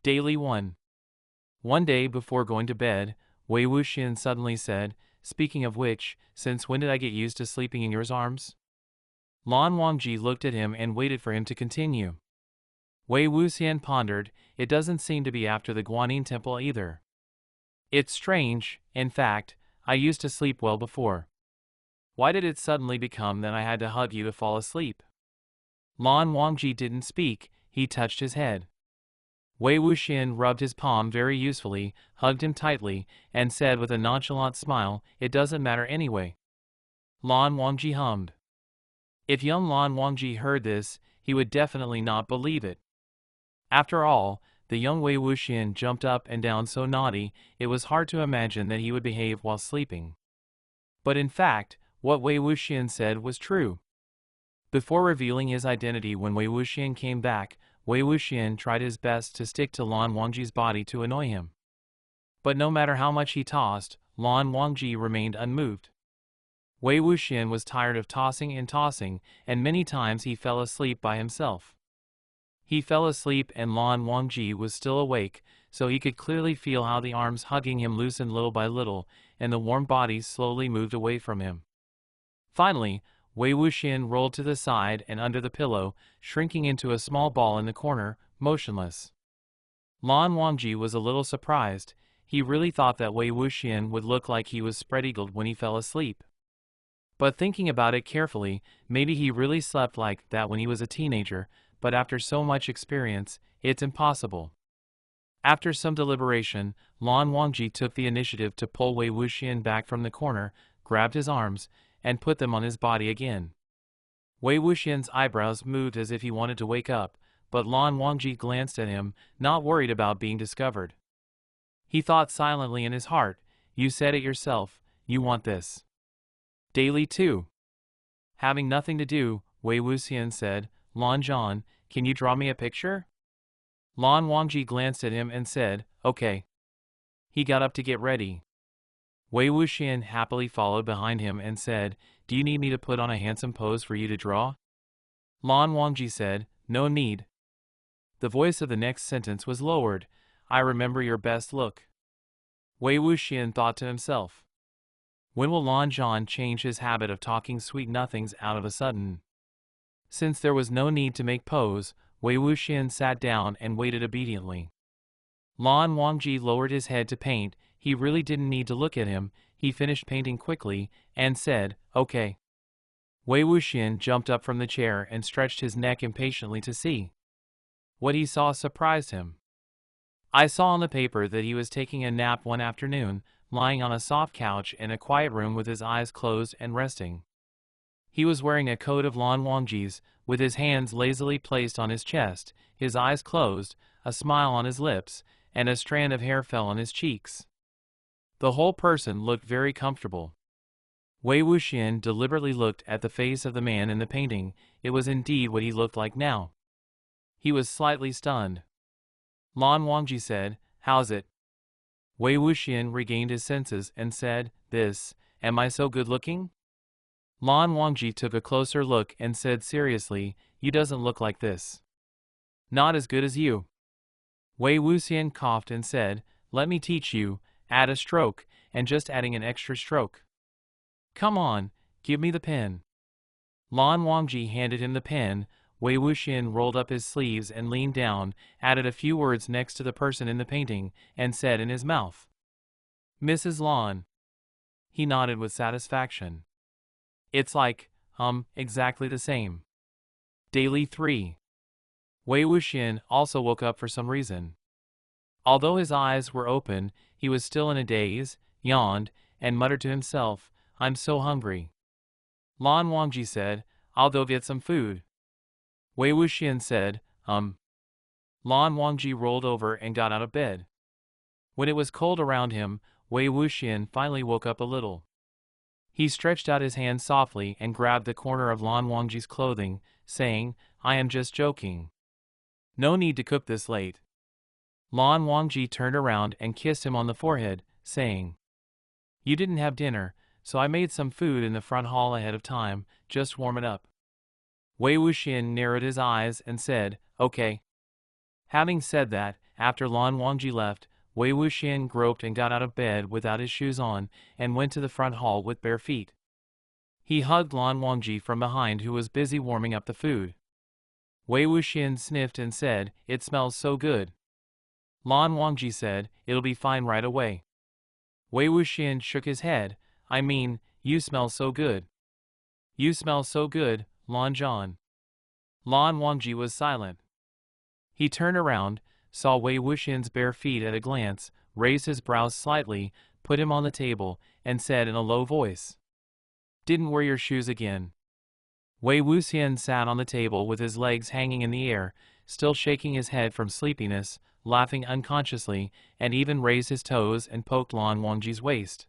Daily 1. One day before going to bed, Wei Wuxian suddenly said, "Speaking of which, since when did I get used to sleeping in your arms?" Lan Wangji looked at him and waited for him to continue. Wei Wuxian pondered, "It doesn't seem to be after the Guanyin temple either. It's strange, in fact, I used to sleep well before. Why did it suddenly become that I had to hug you to fall asleep?" Lan Wangji didn't speak, he touched his head. Wei Wuxian rubbed his palm very usefully, hugged him tightly, and said with a nonchalant smile, "It doesn't matter anyway." Lan Wangji hummed. If young Lan Wangji heard this, he would definitely not believe it. After all, the young Wei Wuxian jumped up and down so naughty, it was hard to imagine that he would behave while sleeping. But in fact, what Wei Wuxian said was true. Before revealing his identity when Wei Wuxian came back, Wei Wuxian tried his best to stick to Lan Wangji's body to annoy him. But no matter how much he tossed, Lan Wangji remained unmoved. Wei Wuxian was tired of tossing, and many times he fell asleep by himself. He fell asleep and Lan Wangji was still awake, so he could clearly feel how the arms hugging him loosened little by little, and the warm body slowly moved away from him. Finally, Wei Wuxian rolled to the side and under the pillow, shrinking into a small ball in the corner, motionless. Lan Wangji was a little surprised. He really thought that Wei Wuxian would look like he was spread-eagled when he fell asleep. But thinking about it carefully, maybe he really slept like that when he was a teenager, but after so much experience, it's impossible. After some deliberation, Lan Wangji took the initiative to pull Wei Wuxian back from the corner, grabbed his arms, and put them on his body again. Wei Wuxian's eyebrows moved as if he wanted to wake up, but Lan Wangji glanced at him, not worried about being discovered. He thought silently in his heart, "You said it yourself, you want this." Daily 2. Having nothing to do, Wei Wuxian said, "Lan Zhan, can you draw me a picture?" Lan Wangji glanced at him and said, "Okay." He got up to get ready. Wei Wuxian happily followed behind him and said, "Do you need me to put on a handsome pose for you to draw?" Lan Wangji said, "No need." The voice of the next sentence was lowered, "I remember your best look." Wei Wuxian thought to himself, when will Lan Zhan change his habit of talking sweet nothings out of a sudden? Since there was no need to make pose, Wei Wuxian sat down and waited obediently. Lan Wangji lowered his head to paint. He really didn't need to look at him. He finished painting quickly and said, "Okay." Wei Wuxian jumped up from the chair and stretched his neck impatiently to see. What he saw surprised him. I saw on the paper that he was taking a nap one afternoon, lying on a soft couch in a quiet room with his eyes closed and resting. He was wearing a coat of Lan Wangji's, with his hands lazily placed on his chest, his eyes closed, a smile on his lips, and a strand of hair fell on his cheeks. The whole person looked very comfortable. Wei Wuxian deliberately looked at the face of the man in the painting. It was indeed what he looked like now. He was slightly stunned. Lan Wangji said, "How's it?" Wei Wuxian regained his senses and said, Am I so good looking?" Lan Wangji took a closer look and said seriously, "You doesn't look like this. Not as good as you." Wei Wuxian coughed and said, "Let me teach you, add a stroke, and just adding an extra stroke. Come on, give me the pen." Lan Wangji handed him the pen. Wei Wuxian rolled up his sleeves and leaned down, added a few words next to the person in the painting, and said in his mouth, "Mrs. Lan." He nodded with satisfaction. It's like, exactly the same. Daily 3. Wei Wuxian also woke up for some reason. Although his eyes were open, he was still in a daze, yawned, and muttered to himself, "I'm so hungry." Lan Wangji said, "I'll go get some food." Wei Wuxian said, Lan Wangji rolled over and got out of bed. When it was cold around him, Wei Wuxian finally woke up a little. He stretched out his hand softly and grabbed the corner of Lan Wangji's clothing, saying, "I am just joking. No need to cook this late." Lan Wangji turned around and kissed him on the forehead, saying, "You didn't have dinner, so I made some food in the front hall ahead of time, just warm it up." Wei Wuxian narrowed his eyes and said, "Okay." Having said that, After Lan Wangji left, Wei Wuxian groped and got out of bed without his shoes on, and went to the front hall with bare feet. He hugged Lan Wangji from behind, who was busy warming up the food. Wei Wuxian sniffed and said, "It smells so good." Lan Wangji said, "It'll be fine right away." Wei Wuxian shook his head. "I mean, you smell so good." "You smell so good, Lan Zhan." Lan Wangji was silent. He turned around, saw Wei Wuxian's bare feet at a glance, raised his brows slightly, put him on the table, and said in a low voice, "Didn't wear your shoes again." Wei Wuxian sat on the table with his legs hanging in the air, still shaking his head from sleepiness, laughing unconsciously, and even raised his toes and poked Lan Wangji's waist.